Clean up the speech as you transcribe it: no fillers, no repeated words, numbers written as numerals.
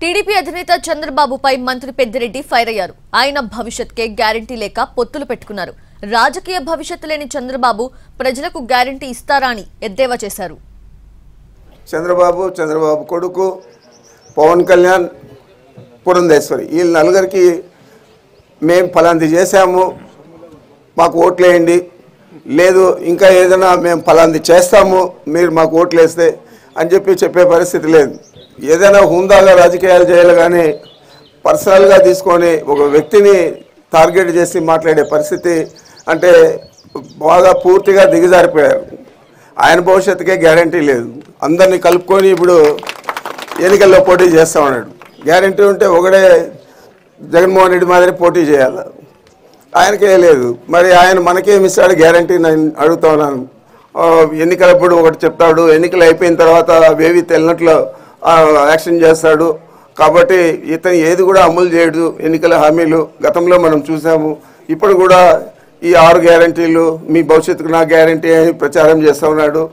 TDP అధినేత చంద్రబాబుపై మంత్రి పెద్దిరెడ్డి ఫైర్ అయ్యారు. ఆయన భవిష్యత్కే గ్యారెంటీ లేక పొత్తులు పెట్టుకున్నారు. రాజకీయ భవిష్యత్తు లేని చంద్రబాబు ప్రజలకు గ్యారెంటీ ఇస్తారా అని ఎద్దేవా చేశారు. చంద్రబాబు కొడుకు పవన్ కళ్యాణ్, పురంధేశ్వరి ఈ నలుగురికి మేము ఫలాంది చేశాము, మాకు ఓట్లేయండి, లేదు ఇంకా ఏదైనా మేము ఫలాంది చేస్తాము, మీరు మాకు ఓట్లేస్తే అని చెప్పే పరిస్థితి లేదు. ఏదైనా హుందాగా రాజకీయాలు చేయాలి కానీ పర్సనల్గా తీసుకొని ఒక వ్యక్తిని టార్గెట్ చేసి మాట్లాడే పరిస్థితి అంటే బాగా పూర్తిగా దిగజారిపోయారు. ఆయన భవిష్యత్తుకే గ్యారంటీ లేదు. అందరినీ కలుపుకొని ఇప్పుడు ఎన్నికల్లో పోటీ చేస్తామన్నాడు. గ్యారంటీ ఉంటే ఒకడే జగన్మోహన్ రెడ్డి మాదిరి పోటీ చేయాలి, ఆయనకే లేదు. మరి ఆయన మనకేమి ఇస్తాడు గ్యారంటీ నేను అడుగుతా ఉన్నాను. ఎన్నికలప్పుడు ఒకటి చెప్తాడు, ఎన్నికలు అయిపోయిన తర్వాత వేవి తెలినట్లు యాక్షన్ చేస్తాడు. కాబట్టి ఇతను ఏది కూడా అమలు చేయడు. ఎన్నికల హామీలు గతంలో మనం చూసాము. ఇప్పుడు కూడా ఈ 6 గ్యారంటీలు మీ భవిష్యత్తుకు నా గ్యారంటీ అని ప్రచారం చేస్తూ ఉన్నాడు.